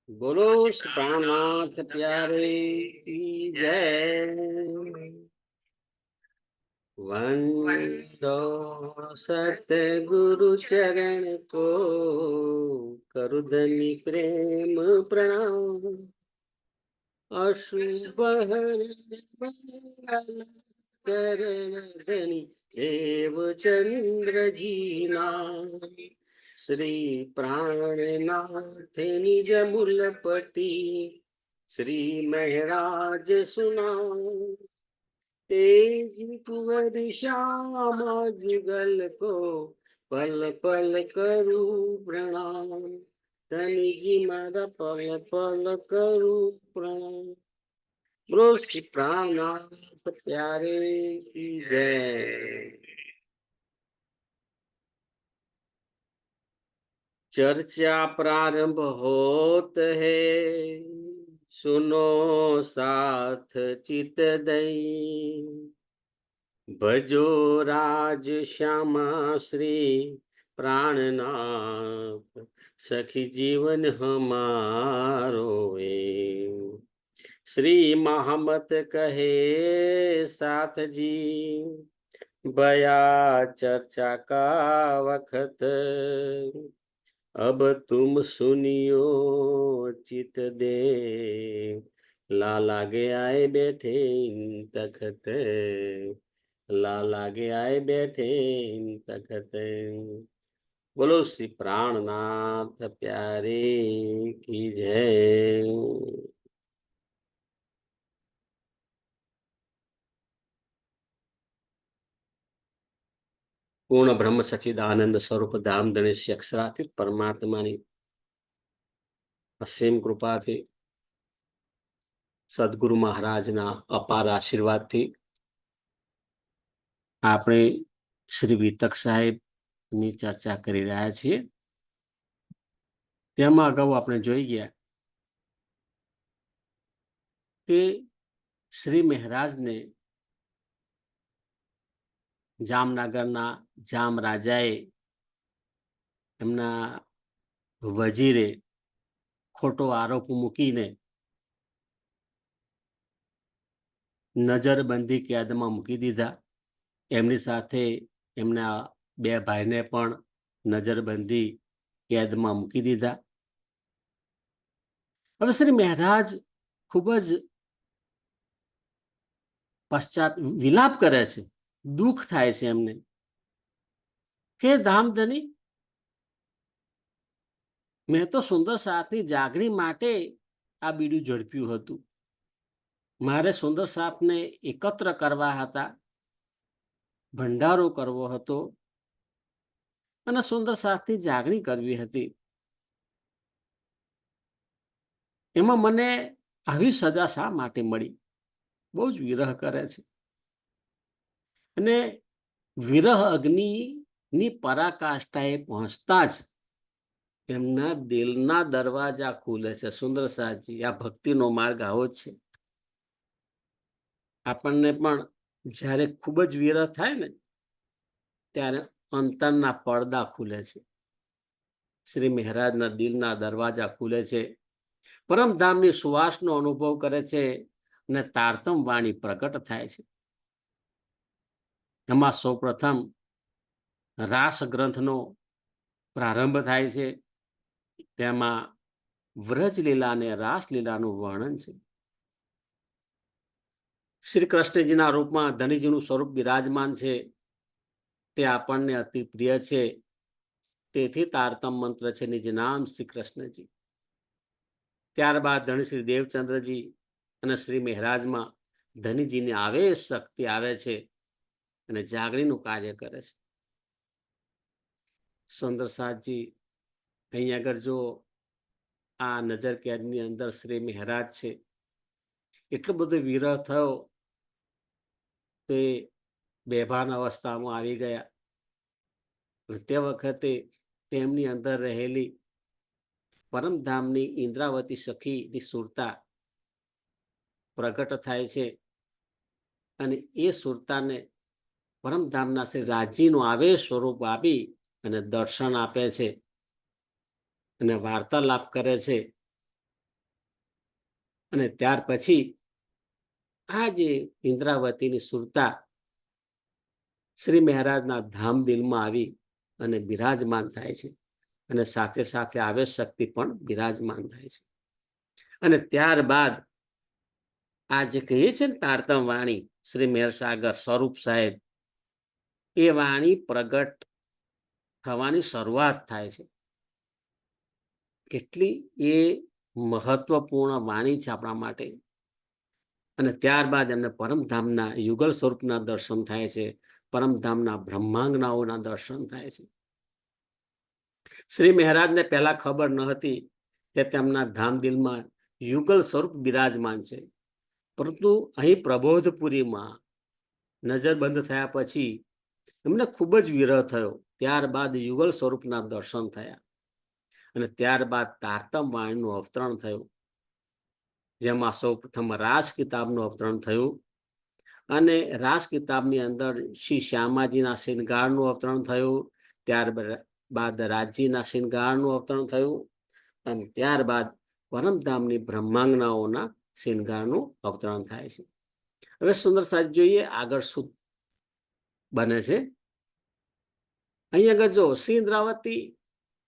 बोलो प्राणनाथ प्यारे की जय। वंदो सतगुरु चरण को, करुधनि प्रेम प्रणाम। अशुभ मंगल करण धनि देव चंद्र जी नाम। श्री प्राणनाथ निज मूलपति, श्री महराज सुनाओ। तेज कुंवर श्याम जुगल को, पल पल करू प्रणाम। धनी जी मारा पल पल करू प्रणाम। बोलो श्री प्राणनाथ प्यारे की जय। चर्चा प्रारंभ होत है, सुनो साथ चित दई। भजो राज श्यामा श्री प्राणनाथ, सखी जीवन हमारो है। श्री महामत कहे साथ जी, बया चर्चा का वक्त। अब तुम सुनियो चित दे, लाला गे आए बैठे तखत। लाला गे आए बैठे तखत। बोलो श्री प्राणनाथ प्यारे की जय। પૂર્ણ બ્રહ્મ સચિદાનંદ સ્વરૂપ ધામ ધનેશ્ય અક્ષરાતીત પરમાત્માની અસીમ કૃપાથી, સદગુરુ મહારાજના અપાર આશીર્વાદથી આપણે શ્રી વિતક સાહેબની ચર્ચા કરી રહ્યા છીએ. તેમાં અગાઉ આપણે જોઈ ગયા કે શ્રી મહારાજને જામનગરના જામ રાજાએ એમના વજીરે ખોટો આરોપ મૂકીને નજરબંધી કેદમાં મૂકી દીધા. એમની સાથે એમના બે ભાઈને પણ નજરબંધી કેદમાં મૂકી દીધા. હવે શ્રી મહારાજ ખૂબ જ પશ્ચાત વિલાપ કરે છે, દુઃખ થાય છે એમને કે ધામધની, મેં તો સુંદર સાપની જાગણી માટે આ બીડું ઝડપ્યું હતું. મારે સુંદર સાપને એકત્ર કરવા હતા, ભંડારો કરવો હતો અને સુંદર સાપની જાગણી કરવી હતી. એમાં મને આવી સજા શા માટે મળી? બહુ જ વિરહ કરે છે. અને વિરહ અગ્નિની પરાકાષ્ઠાએ પહોંચતા જ એમના દિલના દરવાજા ખુલે છે. સુંદર સાજી, આ ભક્તિનો માર્ગ આવો જ છે. આપણને પણ જ્યારે ખૂબ જ વિરહ થાય ને, ત્યારે અંતરના પડદા ખુલે છે. શ્રી મહારાજના દિલના દરવાજા ખુલે છે. પરમધામની સુવાસનો અનુભવ કરે છે અને તારતમ વાણી પ્રગટ થાય છે. એમાં સૌ પ્રથમ રાસ ગ્રંથનો પ્રારંભ થાય છે. તેમાં વ્રજલીલા અને રાસલીલાનું વર્ણન છે. શ્રી કૃષ્ણજીના રૂપમાં ધનીજીનું સ્વરૂપ બિરાજમાન છે, તે આપણને અતિ પ્રિય છે. તેથી તારતમ મંત્ર છે નિજ નામ શ્રી કૃષ્ણજી. ત્યારબાદ ધણી શ્રી દેવચંદ્રજી અને શ્રી મહારાજમાં ધનીજીની આવેશ શક્તિ આવે છે અને જાગણીનું કાર્ય કરે છે. સુંદર સાજી, અહીં આગળ જો આ નજર કેદની અંદર શ્રી મહારાજ છે, એટલો બધો વિરહ થયો તે બેભાન અવસ્થામાં આવી ગયા. તે વખતે તેમની અંદર રહેલી પરમધામની ઇન્દ્રાવતી સખીની સુરતા પ્રગટ થાય છે અને એ સુરતાને પરમધામના શ્રી રાજજીનું આવેશ સ્વરૂપ આપી અને દર્શન આપે છે અને વાર્તાલાપ કરે છે. અને ત્યાર પછી આ જે ઇન્દ્રાવતીની સુરતા શ્રી મહારાજના ધામ દિલમાં આવી અને બિરાજમાન થાય છે, અને સાથે સાથે આવેશ શક્તિ પણ બિરાજમાન થાય છે. અને ત્યારબાદ આ જે કહીએ છે ને તારતમ વાણી શ્રી મેરસાગર સ્વરૂપ સાહેબ, એ વાણી પ્રગટ થવાની શરૂઆત થાય છે. કેટલી એ મહત્વપૂર્ણ વાણી છે આપણા માટે. અને ત્યારબાદ એમને પરમધામના યુગલ સ્વરૂપના દર્શન થાય છે, પરમધામના બ્રહ્માંગનાઓના દર્શન થાય છે. શ્રી મહારાજને પહેલા ખબર ન હતી કે તેમના ધામ દિલમાં યુગલ સ્વરૂપ બિરાજમાન છે, પરંતુ અહીં પ્રબોધપુરીમાં નજર બંધ થયા પછી એમને ખૂબ જ વિરહ થયો. ત્યારબાદ યુગલ સ્વરૂપના દર્શન થયા અને ત્યારબાદ તારતમ વાણીનું અવતરણ થયું, જેમાં સૌ પ્રથમ રાસ કિતાબનું અવતરણ થયું. અને રાસ કિતાબની અંદર શ્રી શ્યામાજીના શિંગારનું અવતરણ થયું, ત્યારબાદ રાજજીના શિંગારનું અવતરણ થયું, અને ત્યારબાદ પરમધામની બ્રહ્માંગનાઓના શિંગારનું અવતરણ થાય છે. હવે સુંદર સાહેબ જોઈએ આગળ શું બને છે. અહીં આગળ જો શ્રી ઇન્દ્રાવતી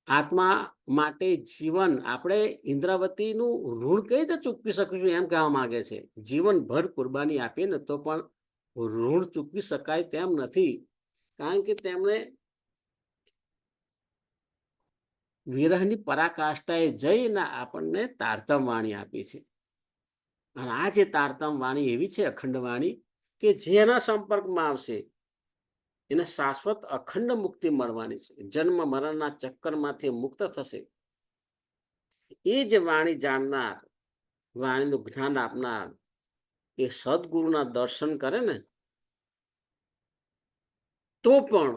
આત્મા માટે જીવન, આપણે ઇન્દ્રાવતીનું ઋણ કઈ રીતે ચૂકવી શકીશું એમ કહેવા માંગે છે. જીવનભર કુરબાની આપીએ ને તો પણ ઋણ ચૂકવી શકાય તેમ નથી, કારણ કે તેમણે વિરહની પરાકાષ્ઠાએ જઈને આપણને તારતમ વાણી આપી છે. અને આ જે તારતમ વાણી એવી છે, અખંડ વાણી, કે જેના સંપર્કમાં આવશે એને શાશ્વત અખંડ મુક્તિ મળવાની છે, જન્મ મરણના ચક્કરમાંથી મુક્ત થશે. એ જ વાણી જાણનાર, વાણીનું જ્ઞાન આપનાર, એ સદગુરુના દર્શન કરે ને તો પણ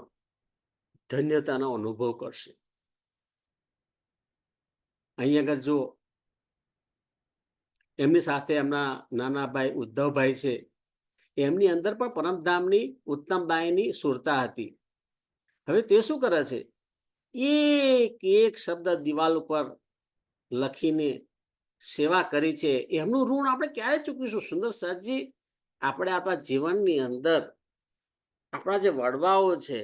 ધન્યતાનો અનુભવ કરશે. અહીં આગળ જો એમની સાથે એમના નાના ભાઈ ઉદ્ધવભાઈ છે, એમની અંદર પણ પરમધામની ઉત્તમબાઈની સુરતા હતી. હવે તે શું કરે છે, એક એક શબ્દ દિવાલ ઉપર લખીને સેવા કરી છે. એમનું ઋણ આપણે ક્યારે ચૂકવીશું? સુંદર સાહેબજી, આપણે આપણા જીવનની અંદર આપણા જે વડવાઓ છે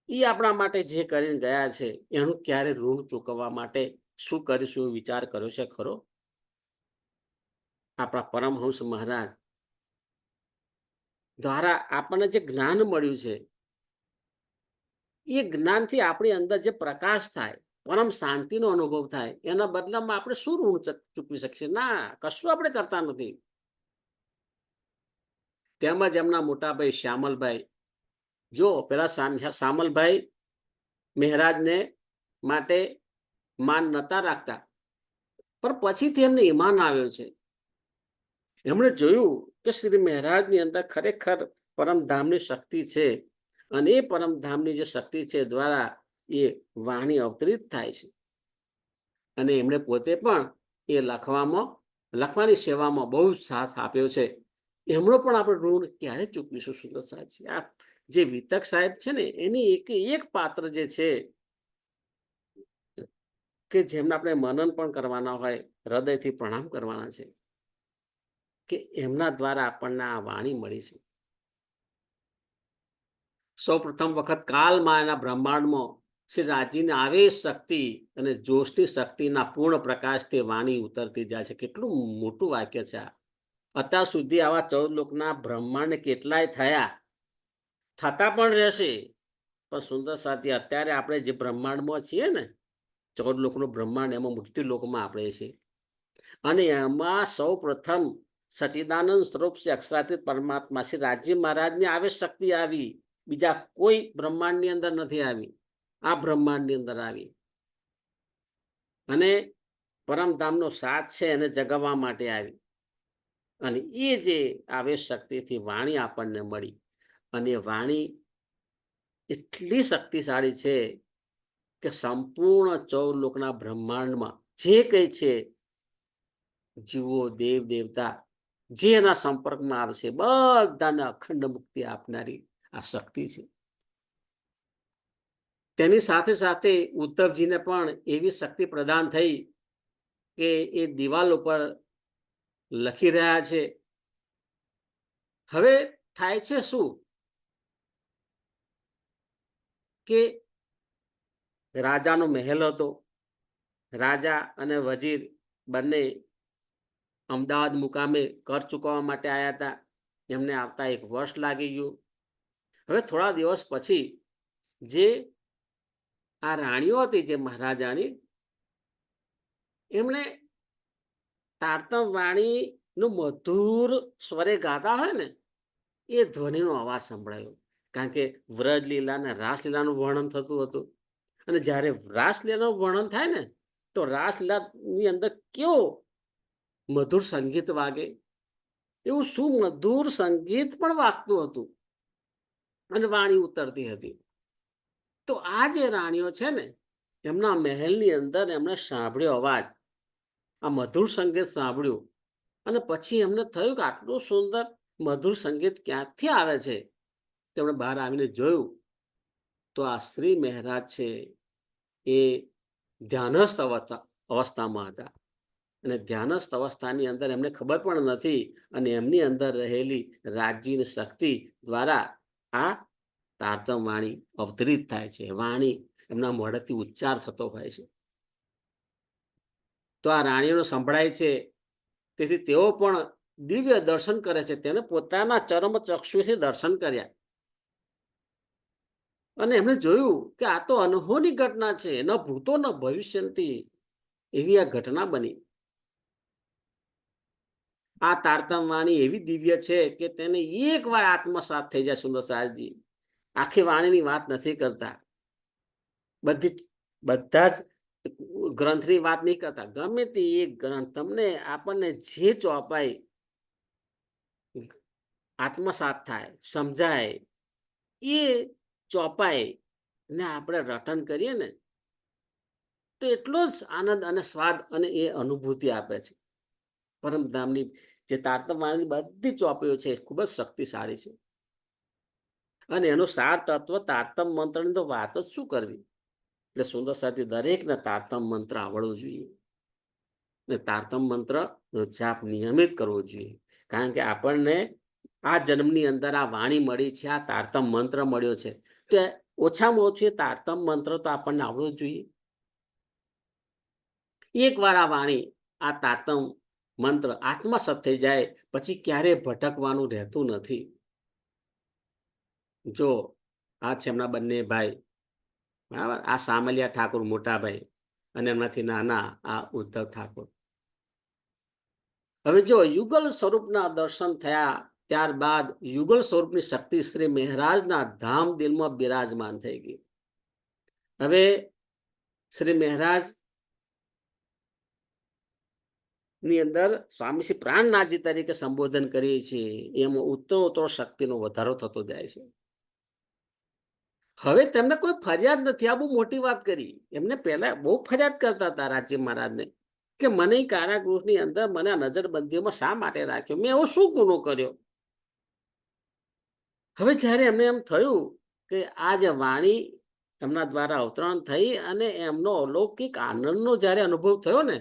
એ આપણા માટે જે કરીને ગયા છે એનું ક્યારે ઋણ ચૂકવવા માટે શું કરીશું વિચાર કર્યો છે ખરો? આપણા પરમહંસ મહારાજ દ્વારા આપણને જે જ્ઞાન મળ્યું છે, એ જ્ઞાનથી આપણી અંદર જે પ્રકાશ થાય, પરમ શાંતિનો અનુભવ થાય, એના બદલામાં આપણે શું ઋણ ચૂકવી શકીએ? ના, કશું આપણે કરતા નથી. તેમજ એમના મોટાભાઈ શ્યામલભાઈ, જો પેલા શ્યામલભાઈ મહારાજને માટે માન નતા રાખતા, પણ પછીથી એમને ઈમાન આવ્યો છે. એમણે જોયું કે શ્રી મહારાજની અંદર ખરેખર પરમધામની શક્તિ છે, અને એ પરમધામની જે શક્તિ છે દ્વારા એ વાણી અવતરિત થાય છે. અને એમણે પોતે પણ એ લખવાની સેવામાં બહુ સાથ આપ્યો છે. એમનો પણ આપણે ઋણ ક્યારે ચૂકવીશું? સુંદર સાહેબ, આ જે વિતક સાહેબ છે ને, એની એક પાત્ર જે છે કે જેમને આપણે મનન પણ કરવાના હોય, હૃદયથી પ્રણામ કરવાના છે, કે એમના દ્વારા આપણને આ વાણી મળી છે. સૌ પ્રથમ વખત કાલમાં એના બ્રહ્માંડમાં શ્રી રાજ્યની આવેશ શક્તિ અને જોશની શક્તિના પૂર્ણ પ્રકાશથી વાણી ઉતરતી જાય છે. કેટલું મોટું વાક્ય છે આ. અત્યાર સુધી આવા 14 લોકના બ્રહ્માંડ કેટલાય થયા, થતા પણ રહેશે. પણ સુંદર સાથી, અત્યારે આપણે જે બ્રહ્માંડમાં છીએ ને, 14 લોકનું બ્રહ્માંડ, એમાં મૃત્યુ લોકમાં આપણે છીએ. અને એમાં સૌ પ્રથમ સચિદાનંદ સ્વરૂપ છે અક્ષરાતીત પરમાત્મા શ્રી રાજ્ય મહારાજની આવેશ શક્તિ આવી. બીજા કોઈ બ્રહ્માંડની અંદર નથી આવી, આ બ્રહ્માંડની અંદર આવી. અને પરમધામનો સાથ છે એને જગાવવા માટે આવી. અને એ જે આવેશ શક્તિથી વાણી આપણને મળી, અને વાણી એટલી શક્તિશાળી છે કે સંપૂર્ણ 14 લોકના બ્રહ્માંડમાં જે કંઈ છે, જીવો, દેવ દેવતા, જે એના સંપર્કમાં આવશે, બધાને અખંડ મુક્તિ આપનારી આ શક્તિ છે. તેની સાથે સાથે ઉદ્ધવજીને પણ એવી શક્તિ પ્રદાન થઈ કે એ દિવાલ ઉપર લખી રહ્યા છે. હવે થાય છે શું કે રાજાનો મહેલ હતો. રાજા અને વજીર બંને અમદાવાદ મુકામે કર ચૂકવવા માટે આવ્યા હતા. એમને આવતા 1 વર્ષ લાગી ગયું. હવે થોડા દિવસ પછી જે આ રાણીઓ હતી, જે મહારાજાની, એમણે તારતમ વાણીનું મધુર સ્વરે ગાતા હોય ને એ ધ્વનિનો અવાજ સંભળાયો. કારણ કે વ્રજલીલા અને રાસલીલાનું વર્ણન થતું હતું. અને જ્યારે રાસલીલાનું વર્ણન થાય ને તો રાસલીલાની અંદર કેવો મધુર સંગીત વાગે, એવું સુમધુર સંગીત પણ વાગતું હતું અને વાણી ઉતરતી હતી. તો આ જે રાણીઓ છે ને, એમના મહેલની અંદર એમણે સાંભળ્યો અવાજ, આ મધુર સંગીત સાંભળ્યું અને પછી એમને થયું કે આટલું સુંદર મધુર સંગીત ક્યાંથી આવે છે. તેમણે બહાર આવીને જોયું તો આ શ્રી મહારાજ છે એ ધ્યાનસ્થ અવસ્થામાં હતા. અને ધ્યાનસ્થ અવસ્થાની અંદર એમને ખબર પણ નથી અને એમની અંદર રહેલી રાજ્યની શક્તિ દ્વારા આ તારતમ વાણી અવતરિત થાય છે. વાણી એમના મોઢેથી ઉચ્ચાર થતો હોય છે. તો આ રાણીઓનો સંભળાય છે. તેથી તેઓ પણ દિવ્ય દર્શન કરે છે. તેને પોતાના ચરમ ચક્ષુથી દર્શન કર્યા અને એમણે જોયું કે આ તો અનહોની ઘટના છે. ન ભૂતો ન ભવિષ્યથી એવી આ ઘટના બની. આ તારતમ વાણી એવી દિવ્ય છે કે તેને એક વાર આત્મસાત થઈ જાય. સુંદર સાહેબજી આખી વાણીની વાત નથી કરતા, બધા જ ગ્રંથની વાત નહીં કરતા. ગમે તે એક ગ્રંથ તમને આપણને જે ચોપાઈ આત્મસાત થાય, સમજાય, એ ચોપાઈ ને આપણે રટન કરીએ ને તો એટલો જ આનંદ અને સ્વાદ અને એ અનુભૂતિ આપે છે. પરમધામની જે તારતમ વાણીની બધી ચોપડીઓ છે ખૂબ જ શક્તિશાળી છે. અને એનું સાર તત્વ તારતમ મંત્રની તો વાત જ શું કરવી. એટલે સુંદર સાથી દરેકને તારતમ મંત્ર આવડવું જોઈએ અને તારતમ મંત્રનો જાપ નિયમિત કરવો જોઈએ. કારણ કે આપણને આ જન્મની અંદર આ વાણી મળી છે, આ તારતમ મંત્ર મળ્યો છે, તો ઓછામાં ઓછું તારતમ મંત્ર તો આપણને આવડવું જોઈએ. એકવાર આ વાણી, આ તારતમ મંત્ર આત્મસાત થઈ જાય પછી ક્યારેય ભટકવાનું રહેતું નથી. જો આ છે એમના બંને ભાઈ, બરાબર, આ સામલિયા ઠાકોર મોટા ભાઈ અને એમનાથી નાના આ ઉદ્ધવ ઠાકોર. હવે જો યુગલ સ્વરૂપના દર્શન થયા ત્યારબાદ યુગલ સ્વરૂપની શક્તિ શ્રી મહારાજના ધામ દિલમાં બિરાજમાન થઈ ગઈ. હવે શ્રી મહારાજ ની અંદર સ્વામી શ્રી પ્રાણનાથજી તરીકે સંબોધન કરીએ છીએ, એમાં ઉત્તરોત્તર શક્તિનો વધારો થતો જાય છે. હવે તેમને કોઈ ફરિયાદ નથી. આ બહુ મોટી વાત કરી. એમને પહેલા બહુ ફરિયાદ કરતા હતા રાજ્ય મહારાજને કે મને કારાગૃહની અંદર મને નજરબંધીમાં શા માટે રાખ્યો, મેં એવો શું ગુનો કર્યો. હવે જ્યારે એમને એમ થયું કે આ જે વાણી એમના દ્વારા અવતરણ થઈ અને એમનો અલૌકિક આનંદનો જ્યારે અનુભવ થયો ને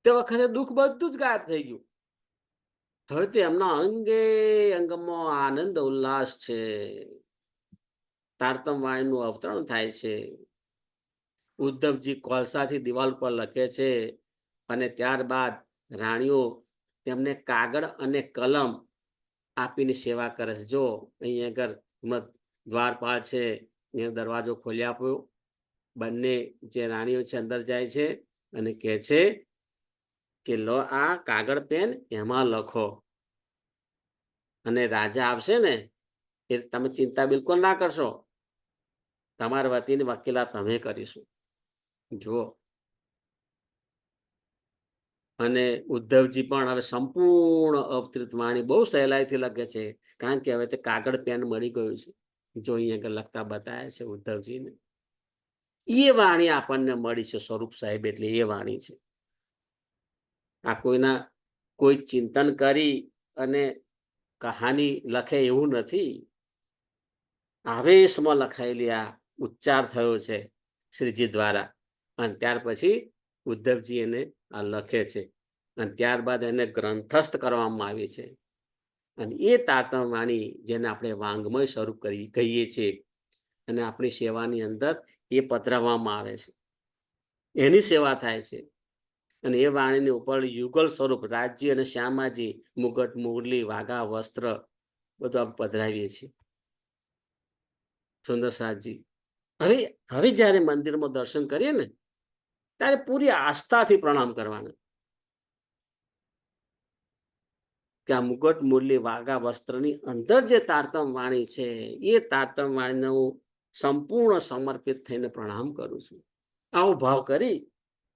તે વખતે દુઃખ બધું જ ગાયબ થઈ ગયું. હવે તે એમના અંગે અંગમાં આનંદ ઉલ્લાસ છે. તારતમ વાણીનું અવતરણ થાય છે. ઉદ્ધવજી કોલસાથી દિવાલ પર લખે છે અને ત્યારબાદ રાણીઓ તેમને કાગળ અને કલમ આપીને સેવા કરે છે. જો અહીંયા આગળ દ્વારપાળ છે, અહીંયા દરવાજો ખોલી આપ્યો. બંને જે રાણીઓ છે અંદર જાય છે અને કહે છે કે લો આ કાગળ પેન, એમાં લખો અને રાજા આવશે ને એ તમે ચિંતા બિલકુલ ના કરશો, તમારા વતીની વકીલાત અમે કરીશું. જુઓ, અને ઉદ્ધવજી પણ હવે સંપૂર્ણ અવતરિત વાણી બહુ સહેલાઈથી લખે છે. કારણ કે હવે તે કાગળ પેન મળી ગયું છે. જો અહીંયા આગળ લખતા બતાવે છે ઉદ્ધવજીને, એ વાણી આપણને મળી છે. સ્વરૂપ સાહેબ એટલે એ વાણી છે. આ કોઈ ચિંતન કરી અને કહાની લખે એવું નથી. આવેશમાં લખાયેલી આ ઉચ્ચાર થયો છે શ્રીજી દ્વારા અને ત્યાર પછી ઉદ્ધવજી એને આ લખે છે. અને ત્યારબાદ એને ગ્રંથસ્થ કરવામાં આવી છે. અને એ તારતમ વાણી જેને આપણે વાંગ્મય સ્વરૂપ કહીએ છીએ અને આપણી સેવાની અંદર એ પધરાવવામાં આવે છે, એની સેવા થાય છે. અને એ વાણીની ઉપર યુગલ સ્વરૂપ રાજ્ય અને શ્યામાજી, મુગટ મુરલી, વાઘા વસ્ત્ર બધું આપણે પધરાવીએ છીએ. સુંદર સાજી હવે હવે જ્યારે મંદિરમાં દર્શન કરીએ ને ત્યારે પૂરી આસ્થાથી પ્રણામ કરવાના કે આ મુગટ મુરલી વાઘા વસ્ત્રની અંદર જે તારતમ વાણી છે એ તારતમ વાણીને હું સંપૂર્ણ સમર્પિત થઈને પ્રણામ કરું છું. આવો ભાવ કરી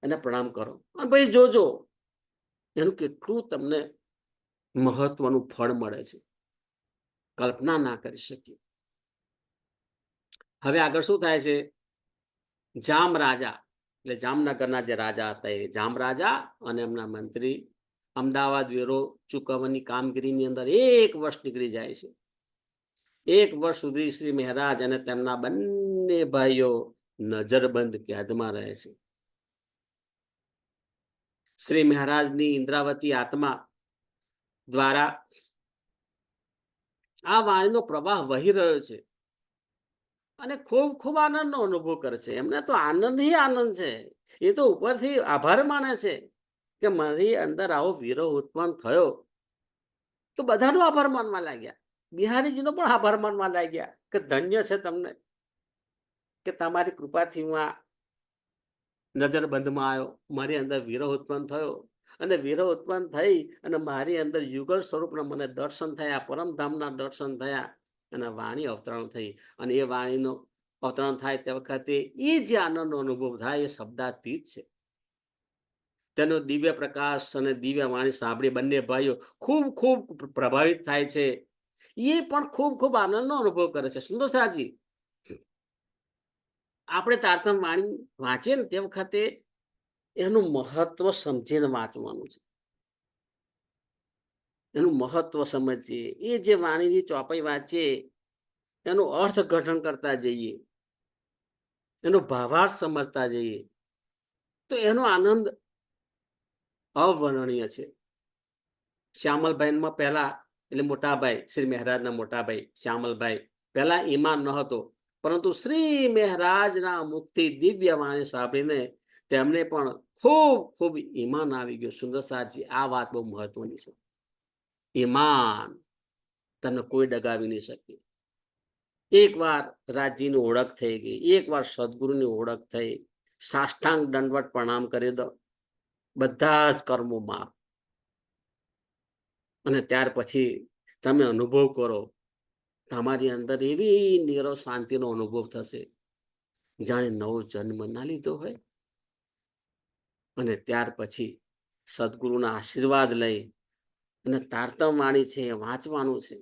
અને પ્રણામ કરો અને પછી જોજો એનું કેટલું તમને મહત્વનું ફળ મળે છે, કલ્પના ના કરી શકીએ. હવે આગળ શું થાય છે? જામ રાજા એટલે જામનગરના જે રાજા હતા એ જામ રાજા અને એમના મંત્રી અમદાવાદ વેરો ચૂકવવાની કામગીરીની અંદર 1 વર્ષ નીકળી જાય છે. 1 વર્ષ સુધી શ્રી મહારાજ અને તેમના બંને ભાઈઓ નજરબંધ કેદમાં રહે છે. શ્રી મહારાજની ઇન્દ્રાવતી આત્મા દ્વારા આ વાણીનો પ્રવાહ વહી રહ્યો છે અને ખૂબ ખૂબ આનંદનો અનુભવ કરે છે. એમને તો આનંદ આનંદ છે. એ તો ઉપરથી આભાર માને છે કે મારી અંદર આવો વિરહ ઉત્પન્ન થયો. તો બધાનો આભાર માનવા લાગ્યા. બિહારીજીનો પણ આભાર માનવા લાગ્યા કે ધન્ય છે તમને કે તમારી કૃપાથી હું આ નજરબંધમાં આવ્યો, મારી અંદર વિરહ ઉત્પન્ન થયો અને વિરહ ઉત્પન્ન થઈ અને મારી અંદર યુગલ સ્વરૂપના મને દર્શન થયા, પરમધામના દર્શન થયા અને વાણી અવતરણ થઈ. અને એ વાણીનો અવતરણ થાય તે વખતે એ જે આનંદનો અનુભવ થાય એ શબ્દાતીત છે. તેનો દિવ્ય પ્રકાશ અને દિવ્ય વાણી સાંભળી બંને ભાઈઓ ખૂબ ખૂબ પ્રભાવિત થાય છે. એ પણ ખૂબ ખૂબ આનંદનો અનુભવ કરે છે. સુંદર સાજી આપણે તારતમ વાણી વાંચીએ ને તે વખતે એનું મહત્વ સમજીને વાંચવાનું છે. એનું મહત્વ સમજીએ. એ જે વાણીની ચોપાઈ વાંચીએ એનું અર્થઘટન કરતા જઈએ, એનો ભાવાર્થ સમજતા જઈએ તો એનો આનંદ અવર્ણનીય છે. શ્યામલભાઈમાં પહેલા એટલે મોટાભાઈ શ્રી મહારાજના મોટાભાઈ શ્યામલભાઈ પહેલા ઈમાન ન હતો, પરંતુ શ્રી મહારાજના મુખથી દિવ્ય વાણી સાંભળીને તેમને પણ ખૂબ ખૂબ ઈમાન આવી ગયું. સુંદર સાજી આ વાત બહુ મહત્વની છે. ઈમાન તમને કોઈ ડગાવી નહીં શકે. એકવાર રાજજીની ઓળખ થઈ ગઈ, એકવાર સદગુરુની ઓળખ થઈ, સાષ્ટાંગ દંડવત પ્રણામ કરી દો, બધા જ કર્મો માફ. અને ત્યાર પછી તમે અનુભવ કરો, તમારી અંદર એવી નીરવ શાંતિનો અનુભવ થશે જાણે નવો જન્મ ના લીધો હોય. અને ત્યાર પછી સદગુરુના આશીર્વાદ લઈ અને તારતમ વાણી છે વાંચવાનું છે,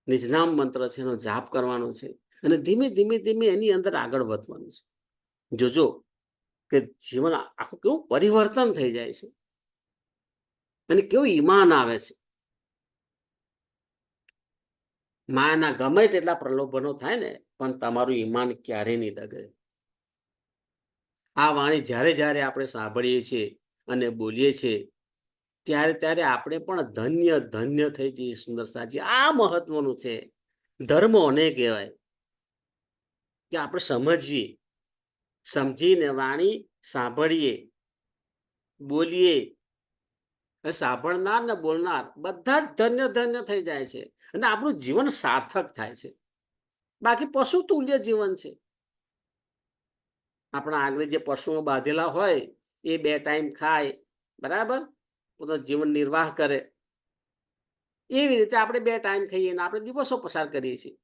નિજનામ મંત્ર છે એનો જાપ કરવાનો છે અને ધીમે ધીમે ધીમે એની અંદર આગળ વધવાનું છે. જોજો કે જીવન આખું કેવું પરિવર્તન થઈ જાય છે અને કેવું ઈમાન આવે છે. માયાના ગમે તેટલા પ્રલોભનો થાય ને પણ તમારું ઈમાન ક્યારેય નહીં ડગે. આ વાણી જ્યારે જ્યારે આપણે સાંભળીએ છીએ અને બોલીએ છીએ ત્યારે ત્યારે આપણે પણ ધન્ય ધન્ય થઈ જઈએ. સુંદર સાજી આ મહત્વનું છે. ધર્મ ને કહેવાય કે આપણે સમજીએ, સમજીને વાણી સાંભળીએ, બોલીએ, સાંભળનાર ને બોલનાર બધા જ ધન્ય ધન્ય થઈ જાય છે અને આપણું જીવન સાર્થક થાય છે. બાકી પશુ તુલ્ય જીવન છે. આપણા આગળ જે પશુઓ બાંધેલા હોય એ 2 ટાઈમ ખાય, બરાબર, પોતાનું જીવન નિર્વાહ કરે. એવી રીતે આપણે 2 ટાઈમ ખાઈએ અને આપણે દિવસો પસાર કરીએ છીએ.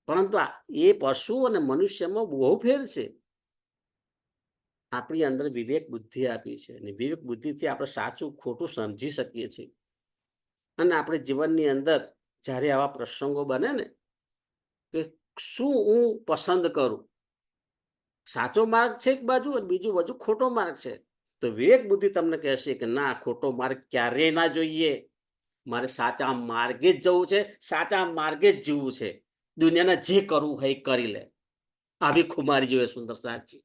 પરંતુ એ પશુ અને મનુષ્યમાં બહુ ફેર છે. આપણી અંદર વિવેક બુદ્ધિ આપી છે અને વિવેક બુદ્ધિથી આપણે સાચું ખોટું સમજી શકીએ છીએ. અને આપણે જીવનની અંદર જ્યારે આવા પ્રસંગો બને ને કે શું હું પસંદ કરું, સાચો માર્ગ છે એક બાજુ અને બીજું બાજુ ખોટો માર્ગ છે, તો વિવેક બુદ્ધિ તમને કહેશે કે ના, ખોટો માર્ગ ક્યારેય ના જોઈએ. મારે સાચા માર્ગે જ જવું છે, સાચા માર્ગે જ જીવવું છે. દુનિયાના જે કરવું હોય એ કરી લે. આવી ખુમારી જોઈએ. સુંદર સાચી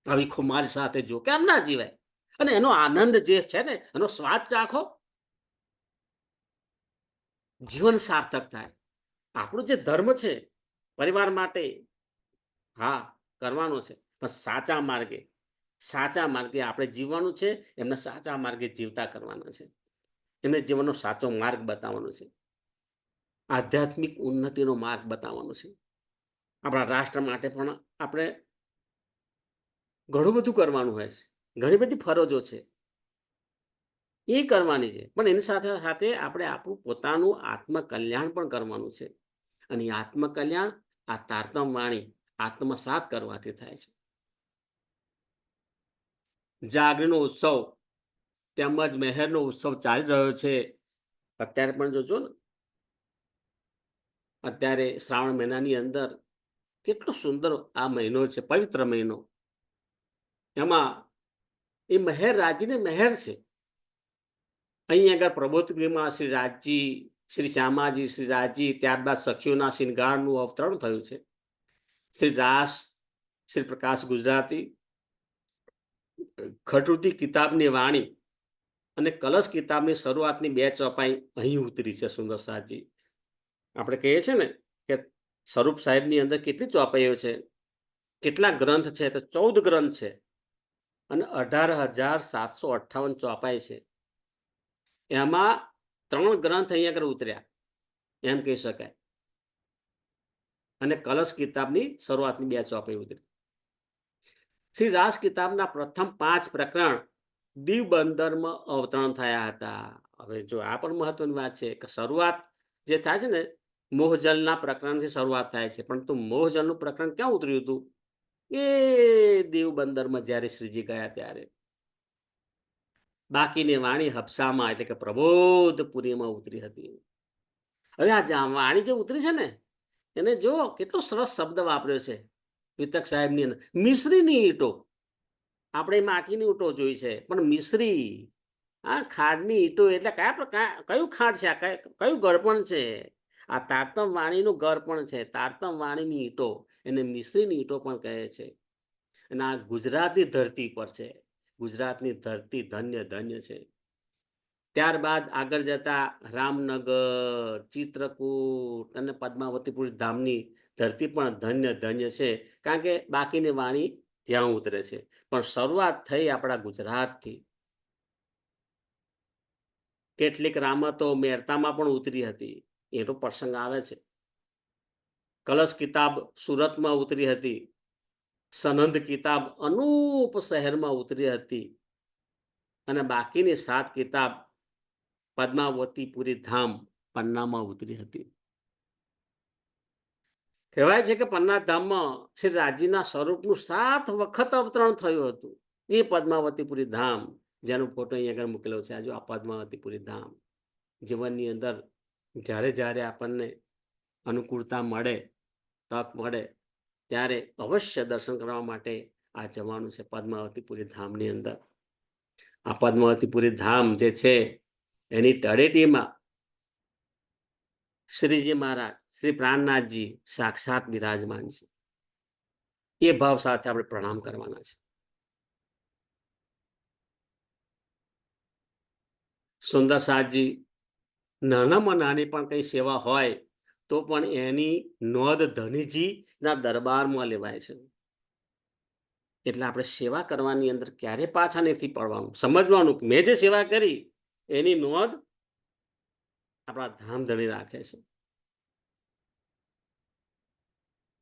આવી ખુમારી સાથે જો કેમ ના જીવાય? અને એનો આનંદ જે છે ને, એનો સ્વાદ ચાખો, જીવન સાર્થક થાય. આપણો જે ધર્મ છે પરિવાર માટે, હા, કરવાનો છે, પણ સાચા માર્ગે આપણે જીવવાનું છે. એમને સાચા માર્ગે જીવતા કરવાના છે. એમને જીવનનો સાચો માર્ગ બતાવવાનો છે. આધ્યાત્મિક ઉન્નતિનો માર્ગ બતાવવાનો છે. આપણા રાષ્ટ્ર માટે પણ આપણે ઘણું બધું કરવાનું હોય છે. ઘણી બધી ફરજો છે, એ કરવાની છે. પણ એની સાથે સાથે આપણે આપણું પોતાનું આત્મકલ્યાણ પણ કરવાનું છે. અને એ આત્મકલ્યાણ આ તારતમ વાણી આત્મસાત કરવાથી થાય છે. જાગરણનો ઉત્સવ તેમજ મહેરનો ઉત્સવ ચાલી રહ્યો છે. અત્યારે પણ જોજો ને, અત્યારે શ્રાવણ મહિનાની અંદર કેટલો સુંદર આ મહિનો છે, પવિત્ર મહિનો. એમાં એ મહેર રાજ્યને મહેર છે. અહીં આગળ પ્રબોધગૃહમાં શ્રી રાજજી, શ્રી શ્યામાજી, શ્રી રાજજી, ત્યારબાદ સખીઓના શિંગારનું અવતરણ થયું છે. શ્રી રાસ, શ્રી પ્રકાશ ગુજરાતી, ખટુતી કિતાબની વાણી અને કલશ કિતાબની શરૂઆતની 2 ચોપાઈ અહીં ઉતરી છે. સુંદર સાજી, આપણે કહીએ છીએ ને કે સ્વરૂપ સાહેબની અંદર કેટલી ચોપાઈઓ છે, કેટલા ગ્રંથ છે, તો 14 ગ્રંથ છે અને 18,758 ચોપાઈ છે. એમાં 3 ગ્રંથ અહીંયા આગળ ઉતર્યા એમ કહી શકાય. અને કલશ કિતાબની શરૂઆતની 2 ચોપાઈ ઉતરી. શ્રી રાસ કિતાબના પ્રથમ 5 પ્રકરણ દીવબંદરમાં અવતરણ થયા હતા. હવે જો આ પણ મહત્વની વાત છે કે શરૂઆત જે થાય છે ને, મોહજલના પ્રકરણથી શરૂઆત થાય છે, પરંતુ મોહજલનું પ્રકરણ ક્યાં ઉતર્યું હતું? એ દીવબંદરમાં જ્યારે શ્રીજી ગયા ત્યારે. બાકીની વાણી હબસામાં એટલે કે પ્રબોધપુરીમાં ઉતરી હતી. હવે આ વાણી જે ઉતરી છે ને, એને જો કેટલો સરસ શબ્દ વાપર્યો છે વિતક સાહેબની અંદર, મિશ્રીની ઈંટો. આપણે માટીની ઈંટો જોઈ છે, પણ મિશ્રી, હા, ખાડની ઈંટો એટલે કયું ખાડ છે? આ કયું ગળપણ છે? આ તારતમ વાણીનું ગળપણ છે. તારતમ વાણીની ઈંટો, એને મિશ્રીની ઈંટો પણ કહે છે. અને આ ગુજરાતની ધરતી પર છે. ગુજરાતની ધરતી ધન્ય ધન્ય છે. ત્યારબાદ આગળ જતા રામનગર, ચિત્રકૂટ અને પદ્માવતીપુર ધામની ધરતી પણ ધન્ય ધન્ય છે, કારણ કે બાકીની વાણી ત્યાં ઉતરે છે. પણ શરૂઆત થઈ આપણા ગુજરાતથી. કેટલીક રામતો મેરતામાં પણ ઉતરી હતી, એનો પ્રસંગ આવે છે. કલશ કિતાબ સુરતમાં ઉતરી હતી. સનંદ કિતાબ અનૂપ શહેરમાં ઉતરી હતી. અને બાકીની 7 કિતાબ પદ્માવતીપુરી ધામ પન્નામાં ઉતરી હતી. કહેવાય છે કે પન્ના ધામમાં શ્રી રાજીના સ્વરૂપનું 7 વખત અવતરણ થયું હતું. એ પદ્માવતીપુરી ધામ, જેનો ફોટો અહીં આગળ મૂકેલો છે. આ જો આ પદ્માવતીપુરી ધામ. જીવનની અંદર જ્યારે જ્યારે આપણને અનુકૂળતા મળે, તક મળે, ત્યારે અવશ્ય દર્શન કરવા માટે આ જવાનું છે પદ્માવતીપુરી ધામની અંદર. આ પદ્માવતીપુરી ધામ જે છે, એની તળેટીમાં શ્રીજી મહારાજ, શ્રી પ્રાણનાથજી સાક્ષાત બિરાજમાન છે. એ ભાવ સાથે આપણે પ્રણામ કરવાના છે. સુંદર સાજી, નાનામાં નાની પણ કઈ સેવા હોય તો પણ એની નોંધ ધનીજીના દરબારમાં લેવાય છે. એટલે આપણે સેવા કરવાની અંદર ક્યારે પાછા નથી પડવાનું. સમજવાનું કે મેં જે સેવા કરી એની નોંધ આપણા ધામધણી રાખે છે.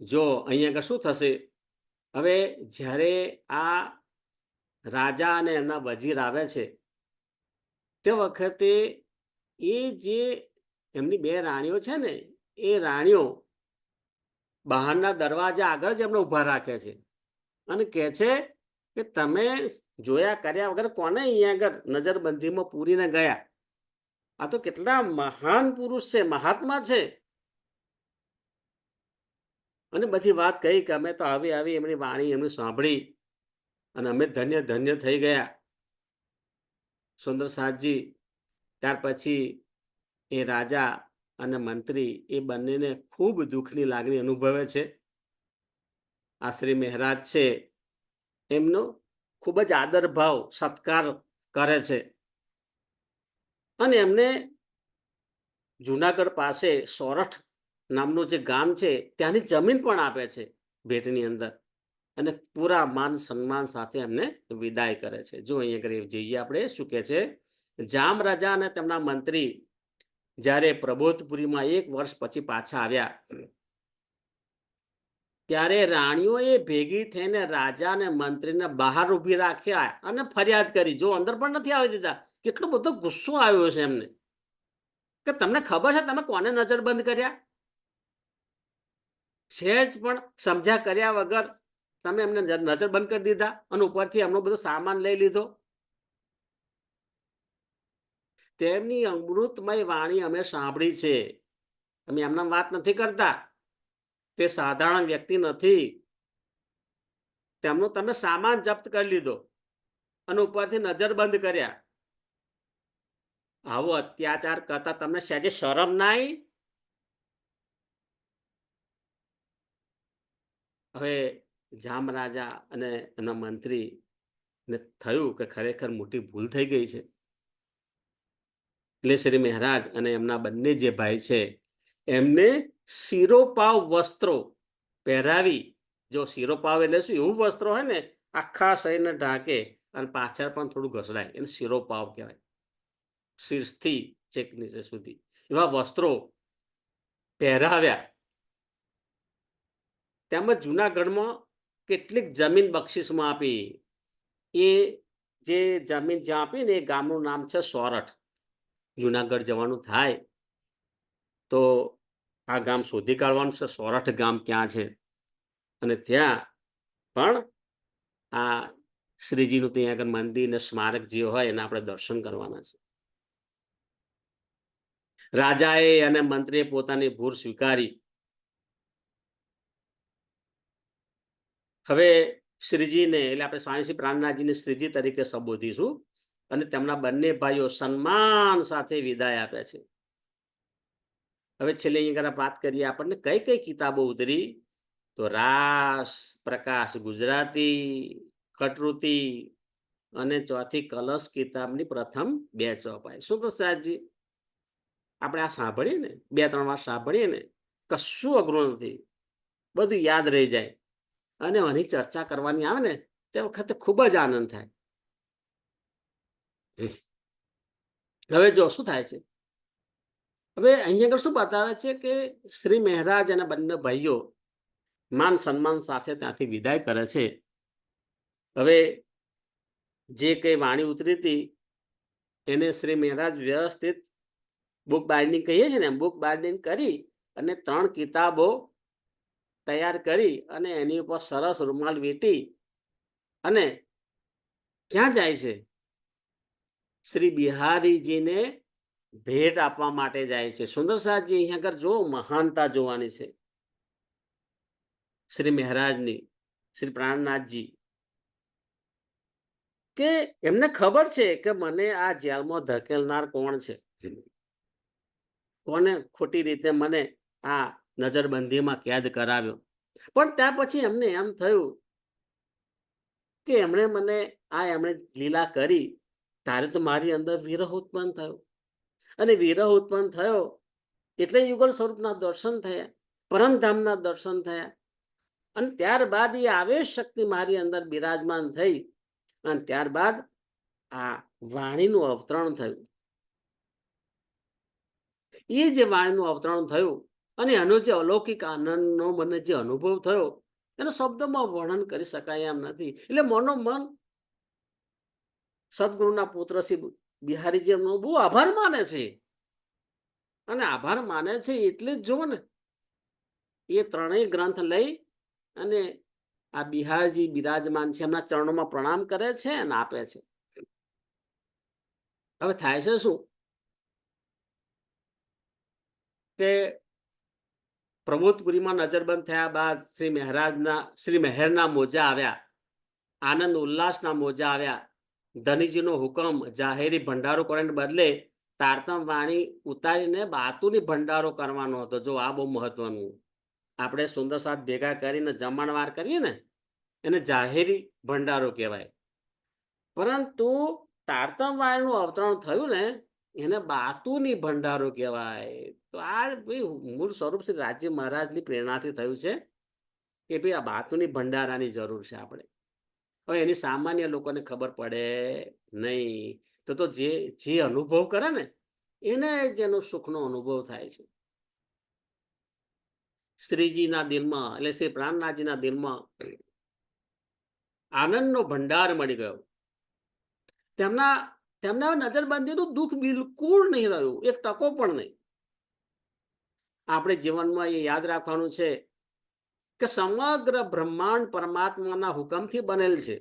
જો અહીંયા આગળ શું થશે, હવે જ્યારે આ રાજા અને એમના વજીર આવે છે, તે વખતે એ જે એમની 2 રાણીઓ છે ને, એ રાણીઓ બહારના દરવાજા આગળ જ એમને ઊભા રાખે છે અને કહે છે કે તમે જોયા કર્યા વગર કોને અહીંયા આગળ નજરબંધીમાં પૂરીને ગયા? આ તો કેટલા મહાન પુરુષ છે, મહાત્મા છે. અને બધી વાત કહી કે અમે તો આવી આવી એમની વાણી એમની સાંભળી અને અમે ધન્ય ધન્ય થઈ ગયા. સુંદર સાજી, ત્યાર પછી એ રાજા અને મંત્રી એ બંનેને ખૂબ દુઃખની લાગણી અનુભવે છે. આ શ્રી મહારાજ છે એમનો ખૂબ જ આદર ભાવ સત્કાર કરે છે અને એમને જુનાગઢ પાસે સોરઠ નામનું જે ગામ છે ત્યાંની જમીન પણ આપે છે ભેટની અંદર અને પૂરા માન સન્માન સાથે એમને વિદાય કરે છે. જો અહીંયા આગળ જોઈએ આપણે શું કહે છે, જામ રાજા અને તેમના મંત્રી જ્યારે પ્રબોધપુરીમાં 1 વર્ષ પછી પાછા આવ્યા ત્યારે રાણીઓએ ભેગી થઈને રાજા અને મંત્રીને બહાર ઊભી રાખ્યા અને ફરિયાદ કરી. જો અંદર પણ નથી આવી દીધા. કેટલો બધો ગુસ્સો આવ્યો છે એમને કે તમને ખબર છે તમે કોને નજરબંધ કર્યા? સહેજ પણ સમજ્યા કર્યા વગર તમે એમને નજરબંધ કરી દીધા અને ઉપરથી એમનો બધો સામાન લઈ લીધો. તેમની અમૃતમય વાણી અમે સાંભળી છે. અમે એમના વાત નથી કરતા. તે સાધારણ વ્યક્તિ નથી. તેમનો તમે સામાન જપ્ત કરી લીધો અને ઉપરથી નજરબંધ કર્યા. આવો અત્યાચાર કરતા તમને સહેજે શરમ ના આવી? હવે જામ રાજા અને એમના મંત્રીને થયું કે ખરેખર મોટી ભૂલ થઈ ગઈ છે. એટલે શ્રી મહારાજ અને એમના બંને જે ભાઈ છે એમને શિરોપાવ વસ્ત્રો પહેરાવી. જો શિરોપાવ એટલે શું? એવું વસ્ત્રો હોય ને આખા શરીરને ઢાંકે અને પાછળ પણ થોડું ઘસડાય, એને શિરોપાવ કહેવાય. શીર્ષથી છેક નીચે સુધી એવા વસ્ત્રો પહેરાવ્યા. તેમજ જુનાગઢમાં કેટલીક જમીન બક્ષિસમાં આપી. એ જે જમીન જ્યાં આપી ને એ ગામનું નામ છે સોરઠ. જુનાગઢ જવાનું થાય તો આ ગામ શોધી કાઢવાનું છે, સોરઠ ગામ ક્યાં છે. અને ત્યાં પણ આ શ્રીજીનું ત્યાં આગળ મંદિર ને સ્મારક જે હોય એના આપણે દર્શન કરવાના છે. રાજાએ અને મંત્રીએ પોતાની ભૂલ સ્વીકારી. હવે શ્રીજીને એટલે આપણે સ્વામી શ્રી પ્રાણનાથજીને શ્રીજી તરીકે સંબોધીશું અને તેમના બંને ભાઈઓ સન્માન સાથે વિદાય આપે છે. હવે છેલ્લે અહીંયા વાત કરીએ આપણને કઈ કઈ કિતાબો ઉતરી, તો રાસ, પ્રકાશ ગુજરાતી, કટરુતિ અને ચોથી કલશ કિતાબની પ્રથમ 2 ચોપાઈ. શું પ્રસાદજી, આપણે આ સાંભળીએ ને 2-3 વાર સાંભળીએ ને કશું અઘરું નથી, બધું યાદ રહી જાય અને આની ચર્ચા કરવાની આવે ને તે વખતે ખૂબ જ આનંદ થાય. હવે જો શું થાય છે, હવે અહીંયા આગળ શું બતાવે છે કે શ્રી મહારાજ અને બંને ભાઈઓ માન સન્માન સાથે ત્યાંથી વિદાય કરે છે. હવે જે કઈ વાણી ઉતરી હતી એને શ્રી મહારાજ વ્યવસ્થિત બુક બાઇન્ડિંગ કહીએ છીએ ને, બુક બાઇન્ડિંગ કરી અને 3 કિતાબો તૈયાર કરી અને એની ઉપર સરસ રૂમાલ વીંટી અને ક્યાં જાય છે? શ્રી બિહારીજીને ભેટ આપવા માટે જાય છે. સુંદર સાહેબજી અહીંયા આગળ જો મહાનતા જોવાની છે શ્રી મહારાજની, શ્રી પ્રાણનાથજી, કે એમને ખબર છે કે મને આ જેલમાં ધકેલનાર કોણ છે, કોને ખોટી રીતે મને આ નજરબંધીમાં કેદ કરાવ્યો. પણ ત્યાં પછી એમને એમ થયું કે એમણે મને એમણે લીલા કરી ત્યારે તો મારી અંદર વિરહ ઉત્પન્ન થયો અને વિરહ ઉત્પન્ન થયો એટલે યુગલ સ્વરૂપના દર્શન થયા, પરમધામના દર્શન થયા અને ત્યારબાદ એ આવેશ શક્તિ મારી અંદર બિરાજમાન થઈ અને ત્યારબાદ આ વાણીનું અવતરણ થયું. એ જે વાણીનું અવતરણ થયું અને એનો જે અલૌકિક આનંદનો મને જે અનુભવ થયો એનો શબ્દમાં વર્ણન કરી શકાય એમ નથી. એટલે મનોમન સદગુરુના પુત્ર શ્રી બિહારીજી એમનો બહુ આભાર માને છે અને આભાર માને છે એટલે જ જુઓ ને એ 3 ગ્રંથ લઈ અને આ બિહારજી બિરાજમાન છે એમના ચરણોમાં પ્રણામ કરે છે અને આપે છે. હવે થાય છે શું કે પ્રબોધપુરીમાં નજરબંધ થયા બાદ શ્રી મહેરના મોજા આવ્યા, આનંદ ઉલ્લાસના મોજા આવ્યા. ધનીજીનો હુકમ જાહેરી ભંડારો કરવાને બદલે તારતમ વાણી ઉતારીને બાતુની ભંડારો કરવાનો હતો. જો આ બહુ મહત્વનું, આપણે સુંદર સાથ ભેગા કરીને જમણવાર કરીએ ને એને જાહેરી ભંડારો કહેવાય. પરંતુ તારતમ વાળનું અવતરણ થયું ને, એને બાતુની ભંડારો કહેવાય. તો આ ભાઈ મૂળ સ્વરૂપ શ્રી રાજ્ય મહારાજની પ્રેરણાથી થયું છે કે ભાઈ આ બાતુની ભંડારાની જરૂર છે આપણે. હવે એની સામાન્ય લોકોને ખબર પડે નહીં. તો જે જે અનુભવ કરે ને એને જેનો સુખનો અનુભવ થાય છે. શ્રીજીના દિલમાં એટલે શ્રી પ્રાણનાથજીના દિલમાં આનંદનો ભંડાર મળી ગયો. તેમના તેમના નજરબંધીનું દુઃખ બિલકુલ નહીં રહ્યું, એક ટકો પણ નહીં. આપણે જીવનમાં એ યાદ રાખવાનું છે કે સમગ્ર બ્રહ્માંડ પરમાત્માના હુકમથી બનેલ છે.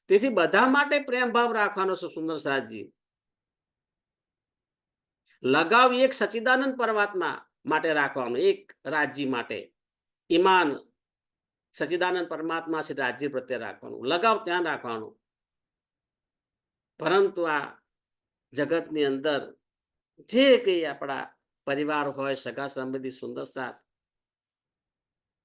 તેથી બધા માટે પ્રેમ ભાવ રાખવાનો છે. સુંદર સાજી લગાવ એક સચ્ચિદાનંદ પરમાત્મા માટે રાખવાનું, એક રાજ્ય માટે ઈમાન સચ્ચિદાનંદ પરમાત્મા છે રાજ્ય પ્રત્યે રાખવાનું, લગાવ ત્યાં રાખવાનું. પરંતુ આ જગતની અંદર જે કંઈ આપણા પરિવાર હોય, સગા સંબંધી, સુંદર સાથ,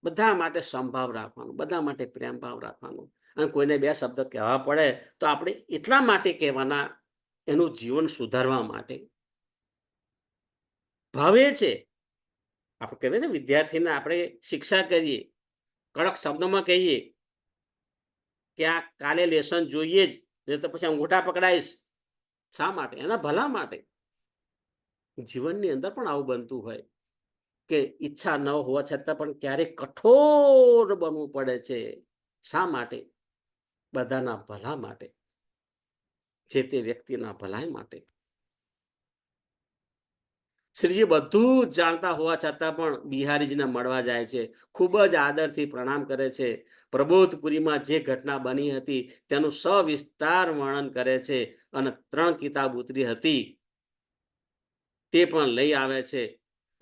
બધા માટે સમભાવ રાખવાનું, બધા માટે પ્રેમ ભાવ રાખવાનું. અને કોઈને બે શબ્દ કહેવા પડે તો આપણે એટલા માટે કહેવાના, એનું જીવન સુધારવા માટે. ભાવે છે આપણે કહીએ ને, વિદ્યાર્થીને આપણે શિક્ષા કરીએ, કડક શબ્દોમાં કહીએ કે આ કાલે લેસન જોઈએ જ, નહીં તો પછી અંગૂઠા પકડાઈશ. શા માટે? એના ભલા માટે. જીવનની અંદર પણ આવું બનતું હોય કે ઈચ્છા ન હોવા છતાં પણ ક્યારેક કઠોર બનવું પડે છે. શા માટે? બધાના ભલા માટે, જે તે વ્યક્તિના ભલાઈ માટે. શ્રીજી બધું જ જાણતા હોવા છતાં પણ બિહારીજીને મળવા જાય છે, ખૂબ જ આદરથી પ્રણામ કરે છે. પ્રબોધપુરીમાં જે ઘટના બની હતી તેનું સવિસ્તાર વર્ણન કરે છે અને 3 કિતાબ ઉતરી હતી તે પણ લઈ આવે છે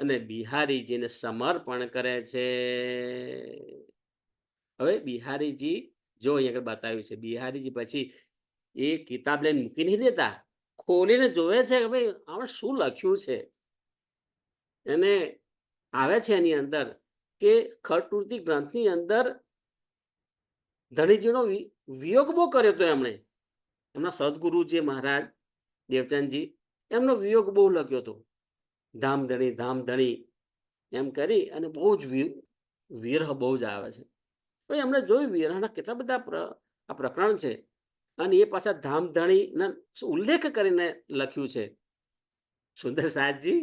અને બિહારીજીને સમર્પણ કરે છે. હવે બિહારીજી, જો અહીંયા આગળ બતાવ્યું છે, બિહારીજી પછી એ કિતાબ લઈને મૂકી નહીં દેતા, ખોલીને જોવે છે કે ભાઈ આમાં શું લખ્યું છે. એને આવે છે એની અંદર કે ખટૃતિ ગ્રંથની અંદર ધણીજીનો વિયોગ બહુ કર્યો હતો એમણે. એમના સદગુરુ જે મહારાજ દેવચંદજી, એમનો વિયોગ બહુ લખ્યો હતો. ધામધણી ધામધણી એમ કરી અને બહુ જ વિરહ બહુ જ આવે છે. ભાઈ એમણે જોયું વિરહના કેટલા બધા આ પ્રકરણ છે અને એ પાછા ધામધણીના ઉલ્લેખ કરીને લખ્યું છે. સુંદર સાજી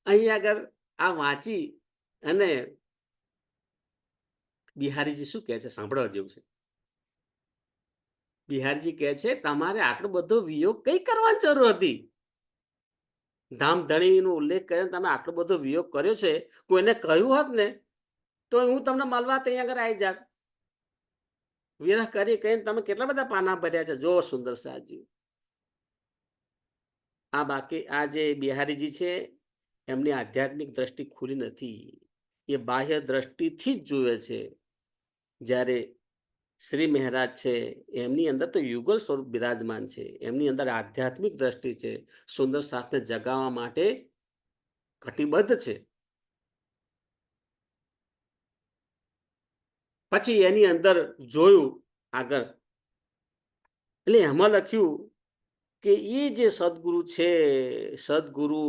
અહીં આગળ આ વાંચી અને બિહારીજી શું કહે છે સાંભળવા જેવું છે. બિહારીજી કહે છે, તમારે આટલો બધો વિયોગ કઈ કરવાની જરૂર હતી? ધામધણીનો ઉલ્લેખ કરીને તમે આટલો બધો વિયોગ કર્યો છે. કોઈને કહ્યું હોત ને તો હું તમને મળવા ત્યાં આગળ આવી જાત. વિરહ કરી કહીને તમે કેટલા બધા પાના ભર્યા છે. જો સુંદર સાજી, આ બાકી આ જે બિહારીજી છે એમની આધ્યાત્મિક દ્રષ્ટિ ખુલી નથી. એ બાહ્ય દ્રષ્ટિથી જ જુએ છે. જ્યારે શ્રી મહારાજ છે એમની અંદર તો યુગલ સ્વરૂપ બિરાજમાન છે. એમની અંદર આધ્યાત્મિક દ્રષ્ટિ છે. સુંદર સાથને જગાવવા માટે કટિબદ્ધ છે. પછી એની અંદર જોયું આગળ, એટલે એમાં લખ્યું કે એ જે સદગુરુ છે, સદગુરુ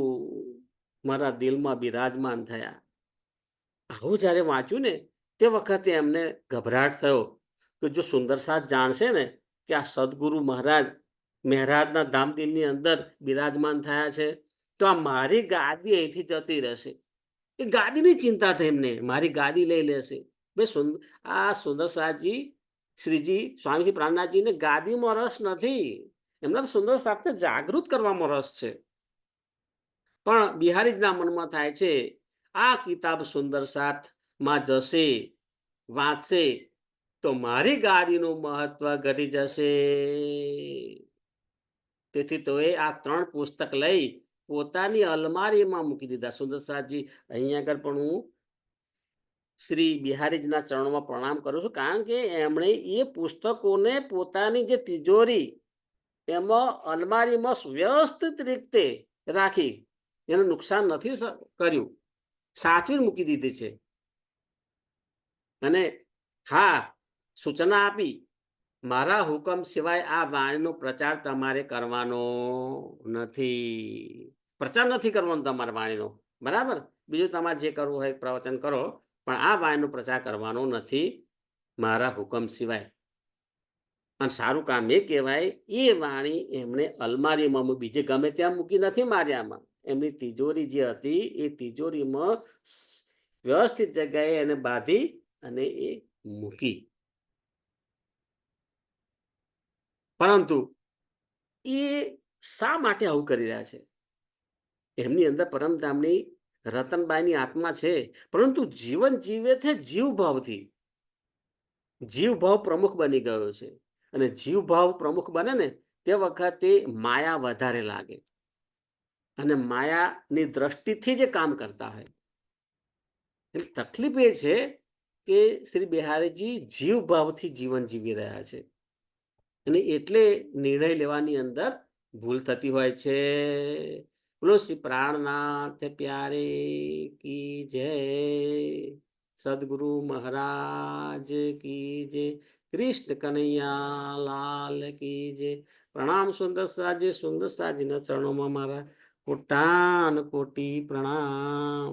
મારા દિલમાં બિરાજમાન થયા. આવું જ્યારે વાંચ્યું ને તે વખતે એમને ગભરાટ થયો કે જો સુંદર સાથ જાણશે ને કે આ સદગુરુ મહારાજ મહેરાજના ધામદિલની અંદર બિરાજમાન થયા છે, તો આ મારી ગાદી અહીંથી જતી રહેશે. એ ગાદીની ચિંતા થઈ એમને, મારી ગાદી લઈ લેશે. ભાઈ આ સુંદર સાથજી, શ્રીજી સ્વામીજી પ્રાણનાથજીને ગાદીમાં રસ નથી. એમના તો સુંદર સાથને જાગૃત કરવામાં રસ છે. પણ બિહારીજના મનમાં થાય છે આ કિતાબ સુંદર સાથમાં જશે, વાંચશે તો મારી ગાદીનું મહત્વ ઘટી જશે. તેથી તો એ આ 3 પુસ્તક લઈ પોતાની અલમારીમાં મૂકી દીધા. સુંદર સાથજી, અહીંયા આગળ પણ હું શ્રી બિહારીજીના ચરણોમાં પ્રણામ કરું છું, કારણ કે એમણે એ પુસ્તકોને પોતાની જે તિજોરી એમાં અલમારીમાં વ્યવસ્થિત રીતે રાખી, એનું નુકસાન નથી કર્યું, સાચવીને મૂકી દીધી છે. અને હા, સૂચના આપી મારા હુકમ સિવાય આ વાણીનો પ્રચાર તમારે કરવાનો નથી. પ્રચાર નથી કરવાનો તમારે વાણીનો. બરાબર? બીજું તમારે જે કરવું હોય પ્રવચન કરો, પણ આ વાણીનો પ્રચાર કરવાનો નથી મારા હુકમ સિવાય. અને સારું કામ એ કહેવાય, એ વાણી એમણે અલમારીમાં બીજે ગમે ત્યાં મૂકી નથી માર્યામાં. એમની તિજોરી જે હતી એ તિજોરીમાં વ્યવસ્થિત જગ્યાએ એને બાંધી અને એ મૂકી. પરંતુ એ શા માટે આવું કરી રહ્યા છે? એમની અંદર પરમધામની રતનબાઈની આત્મા છે, પરંતુ જીવન જીવે છે જીવભાવથી. જીવભાવ પ્રમુખ બની ગયો છે. અને જીવભાવ પ્રમુખ બને ને તે વખતે માયા વધારે લાગે. અને માયાની દ્રષ્ટિથી જ કામ કરતા હોય. એટલે તકલીફ એ છે કે શ્રી બિહારીજી જીવભાવથી જીવન જીવી રહ્યા છે. અને એટલે નિર્ણય લેવાની અંદર ભૂલ થતી હોય છે. બોલો શ્રી પ્રાણનાથ પ્યારે કી જય, સદગુરુ મહારાજ કી જય, કૃષ્ણ કનૈયા લાલ કી જય. પ્રણામ સુંદર સાજીના ચરણોમાં મારા કોટાન કોટી પ્રણામ.